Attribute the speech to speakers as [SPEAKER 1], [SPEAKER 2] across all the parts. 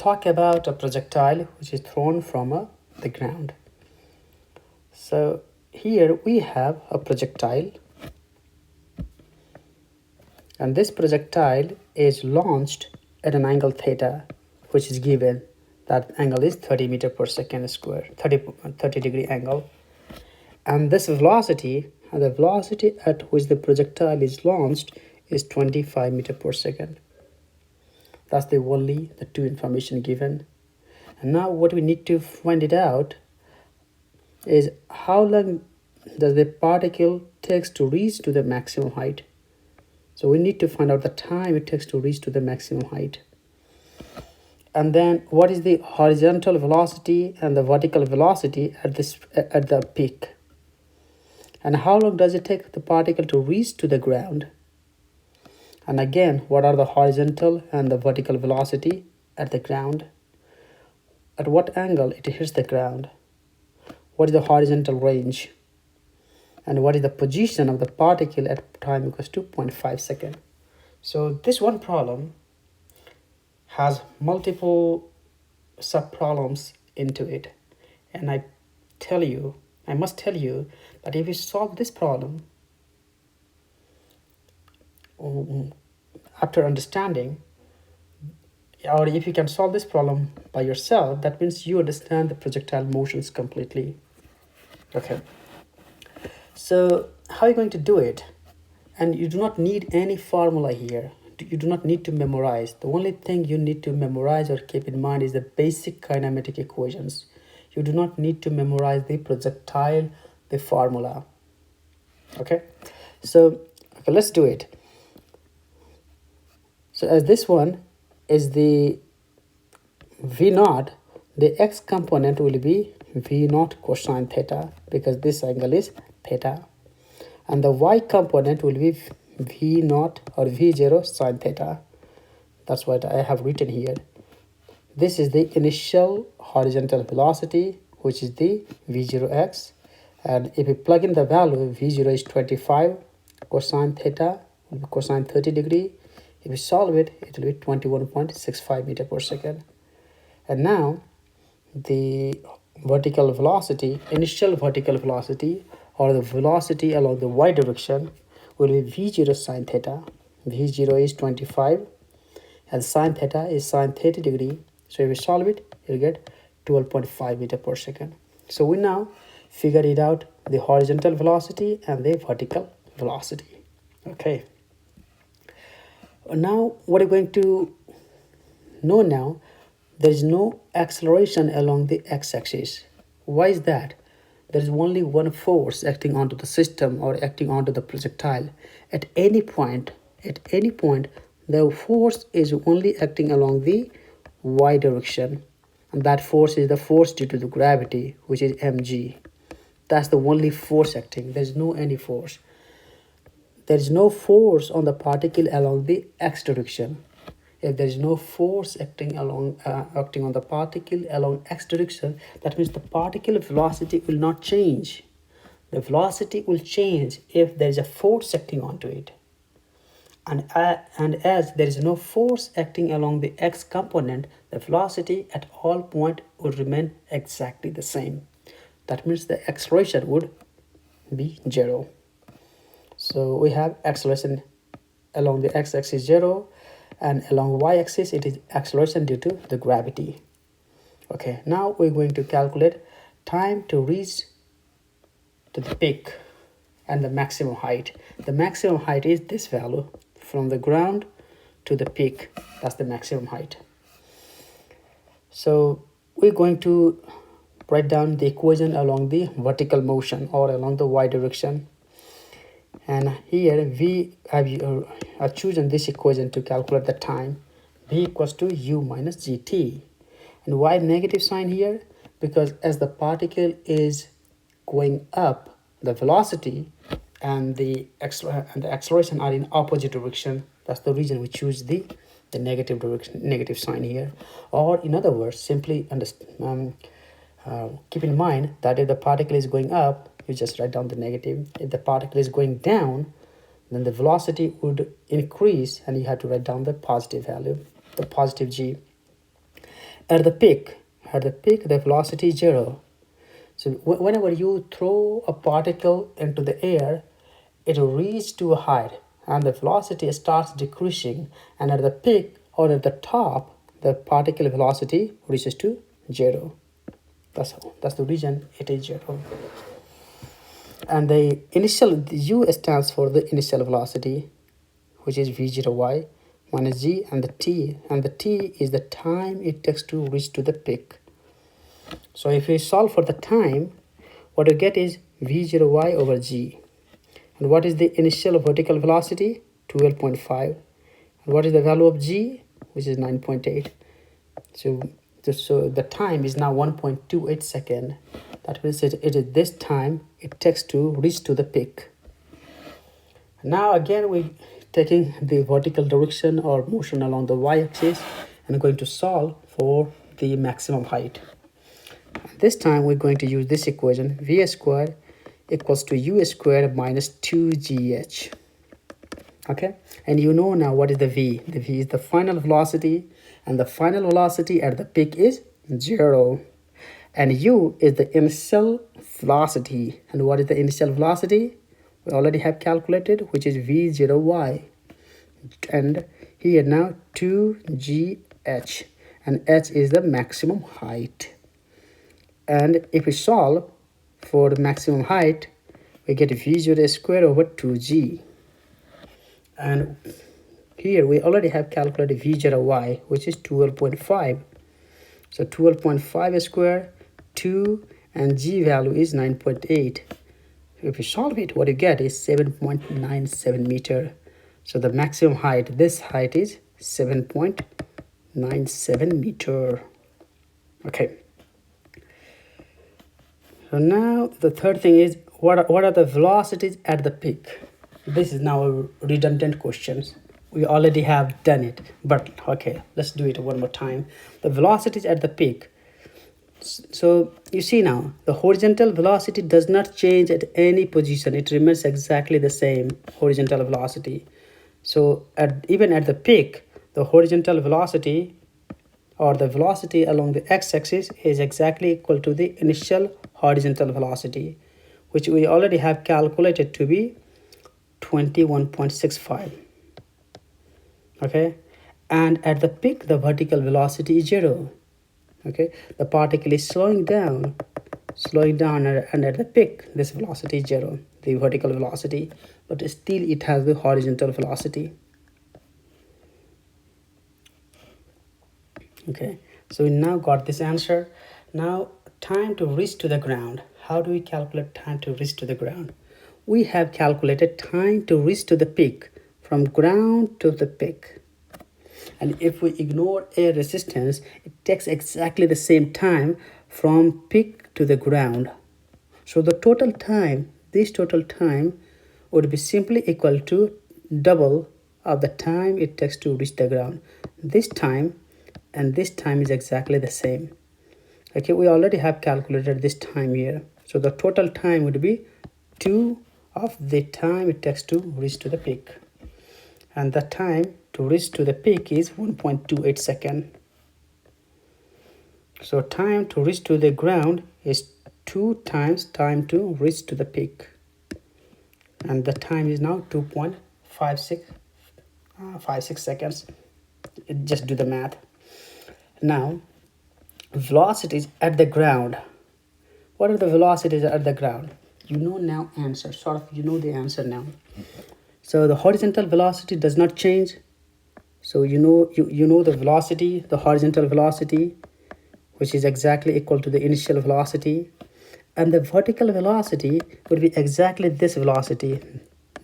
[SPEAKER 1] talk about a projectile which is thrown from the ground. So here we have a projectile, and this projectile is launched at an angle theta, which is given. That angle is 30 meter per second square, 30 degree angle. And this velocity, the velocity at which the projectile is launched, is 25 meter per second. That's the two information given. And now what we need to find it out is how long does the particle takes to reach to the maximum height. So we need to find out the time it takes to reach to the maximum height. And then what is the horizontal velocity and the vertical velocity at the peak. And how long does it take the particle to reach to the ground? And again, what are the horizontal and the vertical velocity at the ground? At what angle it hits the ground? What is the horizontal range? And what is the position of the particle at time equals to 0.5 seconds? So this one problem has multiple sub-problems into it. And I must tell you that if you solve this problem, after understanding, or if you can solve this problem by yourself, that means you understand the projectile motions completely. Okay. So how are you going to do it? And you do not need any formula here. You do not need to memorize. The only thing you need to memorize or keep in mind is the basic kinematic equations. You do not need to memorize the projectile, the formula. Okay, let's do it. So as this one is the V naught, the x component will be V naught cosine theta, because this angle is theta. And the y component will be V naught or V0 sine theta. That's what I have written here. This is the initial horizontal velocity, which is the V0x. And if you plug in the value, V0 is 25, cosine theta will be cosine 30 degree. If you solve it, it will be 21.65 meter per second. And now the vertical velocity, initial vertical velocity, or the velocity along the y direction, will be V0 sine theta. V0 is 25 and sine theta is sine 30 degree. So if we solve it, you'll get 12.5 meter per second. So we now figure it out, the horizontal velocity and the vertical velocity. Okay. Now what are we going to know now? There is no acceleration along the x-axis. Why is that? There is only one force acting onto the system or acting onto the projectile. At any point, the force is only acting along the y direction. And that force is the force due to the gravity, which is mg. That's the only force acting. There's no any force. There is no force on the particle along the x direction. If there is no force acting on the particle along x direction, that means the particle velocity will not change. The velocity will change if there is a force acting onto it. And as there is no force acting along the x component, the velocity at all points will remain exactly the same. That means the acceleration would be 0. So we have acceleration along the x-axis 0, and along y-axis it is acceleration due to the gravity. Okay, now we're going to calculate time to reach to the peak and the maximum height. The maximum height is this value, from the ground to the peak. That's the maximum height. So we're going to write down the equation along the vertical motion or along the y direction. And here we have chosen this equation to calculate the time. V equals to u minus gt. And why negative sign here? Because as the particle is going up, the velocity and the acceleration are in opposite direction. That's the reason we choose the negative direction, negative sign here. Or in other words, simply keep in mind that if the particle is going up, you just write down the negative. If the particle is going down, then the velocity would increase and you have to write down the positive value, the positive g. At the peak, the velocity is 0. So whenever you throw a particle into the air, it will reach to a height and the velocity starts decreasing, and at the peak or at the top, the particle velocity reaches to 0. That's the reason it is 0. And the U stands for the initial velocity, which is v0y minus g, and the t is the time it takes to reach to the peak. So if we solve for the time, what we get is v0y over g. And what is the initial vertical velocity? 12.5. And what is the value of g? Which is 9.8. So the time is now 1.28 seconds. That means it is this time it takes to reach to the peak. Now again we taking the vertical direction or motion along the y-axis and going to solve for the maximum height. This time we're going to use this equation, v squared equals to u squared minus 2gh. Okay, and you know now what is the v. The v is the final velocity, and the final velocity at the peak is 0. And u is the initial velocity. And what is the initial velocity? We already have calculated, which is v0y. And here now 2gh, and h is the maximum height. And if we solve for the maximum height, we get v0 squared over 2g. And here we already have calculated v0y, which is 12.5. So 12.5 squared, 2, and g value is 9.8. If we solve it, what you get is 7.97 meter. So the maximum height, this height is 7.97 meter. Okay. So now the third thing is, what are the velocities at the peak? This is now a redundant questions. We already have done it, but okay, let's do it one more time. The velocities at the peak. So you see now, the horizontal velocity does not change at any position. It remains exactly the same horizontal velocity. So even at the peak, the horizontal velocity or the velocity along the x-axis is exactly equal to the initial horizontal velocity, which we already have calculated to be 21.65. Okay, and at the peak the vertical velocity is 0. Okay, the particle is slowing down, and at the peak this velocity is 0, the vertical velocity, but still it has the horizontal velocity. Okay, so we now got this answer. Now time to reach to the ground. How do we calculate time to reach to the ground? We have calculated time to reach to the peak from ground to the peak. And if we ignore air resistance, it takes exactly the same time from peak to the ground. So the total time, this total time would be simply equal to double of the time it takes to reach the ground. This time and this time is exactly the same. Okay, we already have calculated this time here. So the total time would be 2 of the time it takes to reach to the peak. And the time to reach to the peak is 1.28 seconds. So time to reach to the ground is 2 times time to reach to the peak. And the time is now 2.56 seconds. Just do the math. Now, velocities at the ground. What are the velocities at the ground? You know now answer. You know the answer now. So the horizontal velocity does not change. So you know the velocity, the horizontal velocity, which is exactly equal to the initial velocity. And the vertical velocity would be exactly this velocity.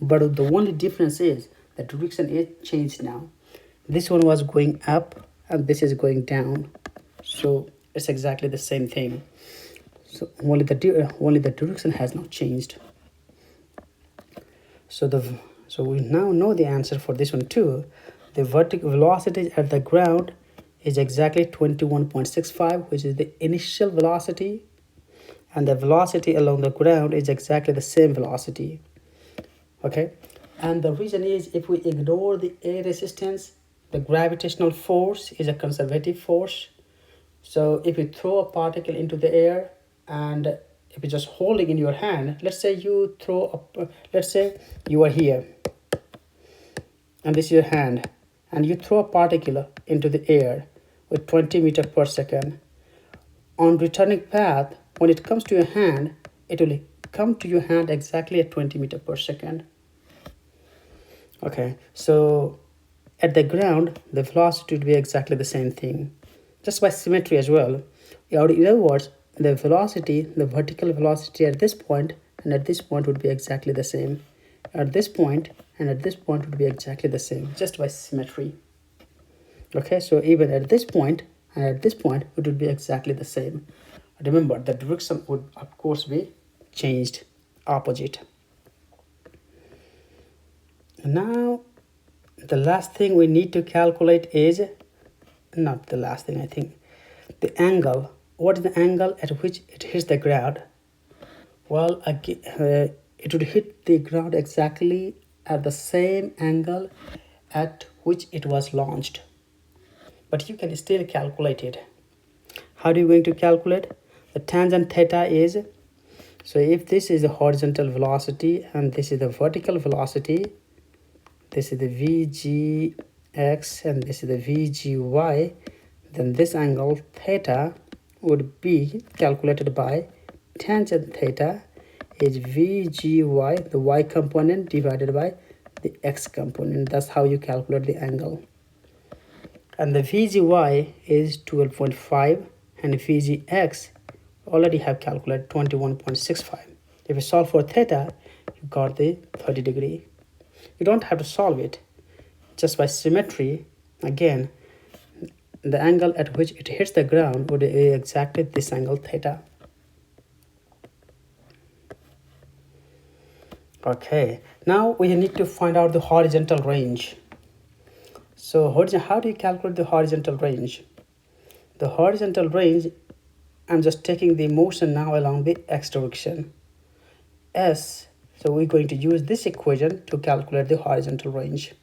[SPEAKER 1] But the only difference is the direction is changed now. This one was going up and this is going down. So it's exactly the same thing. So only the direction has not changed. So we now know the answer for this one too. The vertical velocity at the ground is exactly 21.65, which is the initial velocity, and the velocity along the ground is exactly the same velocity. Okay, and the reason is, if we ignore the air resistance, the gravitational force is a conservative force. So if you throw a particle into the air, and if you're just holding in your hand, let's say you throw up, let's say you are here and this is your hand, and you throw a particle into the air with 20 meters per second. On returning path, when it comes to your hand, it will come to your hand exactly at 20 meters per second. Okay, so at the ground, the velocity would be exactly the same thing, just by symmetry as well. In other words, the velocity, the vertical velocity at this point and at this point would be exactly the same. At this point and at this point would be exactly the same, just by symmetry. Okay, so even at this point and at this point, it would be exactly the same. Remember, the direction would of course be changed, opposite. Now, the last thing we need to calculate is, not the last thing, I think, the angle. What is the angle at which it hits the ground? Well, it would hit the ground exactly at the same angle at which it was launched. But you can still calculate it. How are you going to calculate? The tangent theta is, so if this is the horizontal velocity and this is the vertical velocity, this is the VGX and this is the VGY, then this angle theta would be calculated by tangent theta is VGY, the y component, divided by the x component. That's how you calculate the angle. And the VGY is 12.5 and VGX already have calculated 21.65. If you solve for theta, you got the 30 degree. You don't have to solve it. Just by symmetry, again, the angle at which it hits the ground would be exactly this angle theta. Okay, now we need to find out the horizontal range. So how do you calculate the horizontal range? The horizontal range, I'm just taking the motion now along the x direction. S, so we're going to use this equation to calculate the horizontal range.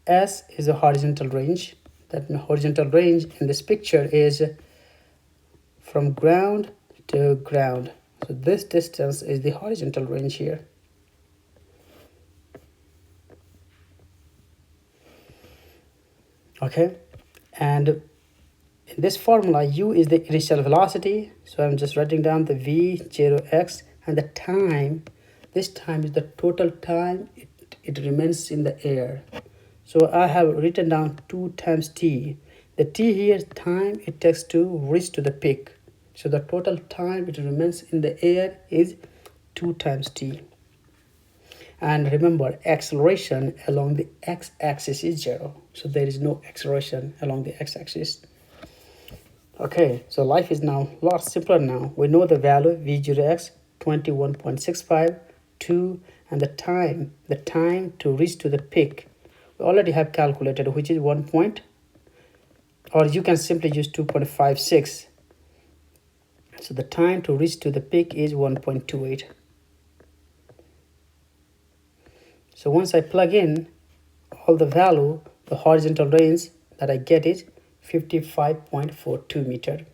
[SPEAKER 1] S is the horizontal range. That horizontal range in this picture is from ground to ground. So this distance is the horizontal range here. Okay, and in this formula, u is the initial velocity. So I'm just writing down the v0x, and the time, this time is the total time it remains in the air. So I have written down 2 times t. The t here is time it takes to reach to the peak. So the total time it remains in the air is 2 times t. And remember, acceleration along the x-axis is 0. So there is no acceleration along the x-axis. Okay, so life is now a lot simpler now. We know the value v0x 21.65, 2, and the time to reach to the peak. We already have calculated, which is 1 point, or you can simply use 2.56. So the time to reach to the peak is 1.28. So once I plug in all the value, the horizontal range that I get is 55.42 meter.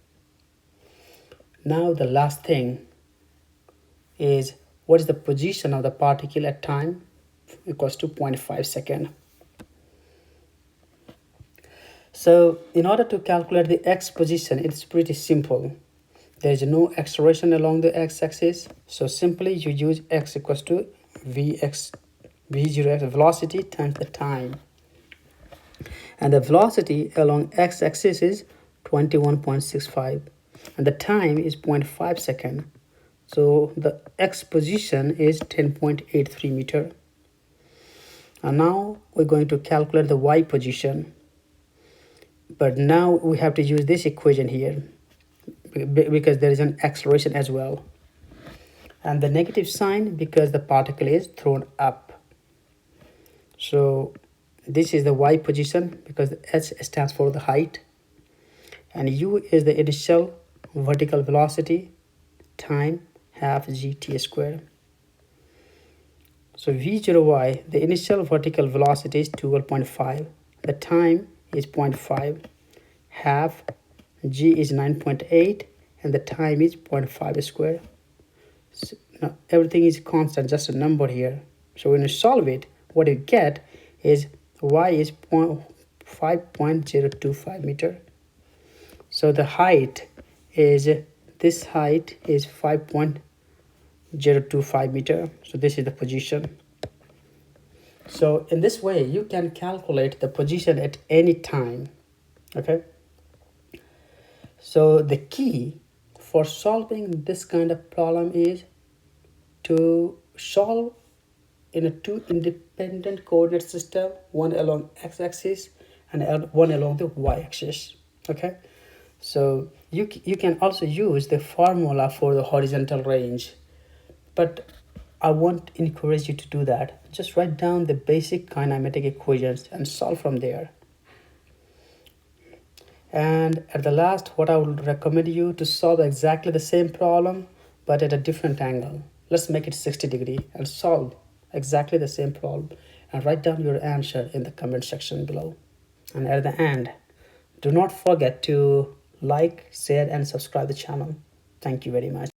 [SPEAKER 1] Now the last thing is, what is the position of the particle at time equals to 0.5 second. So in order to calculate the x position, it's pretty simple. There is no acceleration along the x-axis, so simply you use x equals to v0x velocity times the time. And the velocity along x-axis is 21.65 and the time is 0.5 second. So the x position is 10.83 meter. And now we're going to calculate the y position. But now we have to use this equation here because there is an acceleration as well. And the negative sign because the particle is thrown up. So this is the y position because h stands for the height. And u is the initial vertical velocity, time half gt squared. So v0y, the initial vertical velocity is 12.5. The time is 0.5, half g is 9.8, and the time is 0.5 square. So now everything is constant, just a number here. So when you solve it, what you get is y is 5.025 meter. So the height is, this height is 5.025 meter. So this is the position. So in this way, you can calculate the position at any time. Okay. So the key for solving this kind of problem is to solve in a two independent coordinate system, one along x-axis and one along the y-axis. Okay. So you can also use the formula for the horizontal range, but I won't encourage you to do that. Just write down the basic kinematic equations and solve from there. And at the last, what I would recommend you to solve exactly the same problem but at a different angle. Let's make it 60 degree and solve exactly the same problem and write down your answer in the comment section below. And at the end, do not forget to like, share and subscribe the channel. Thank you very much.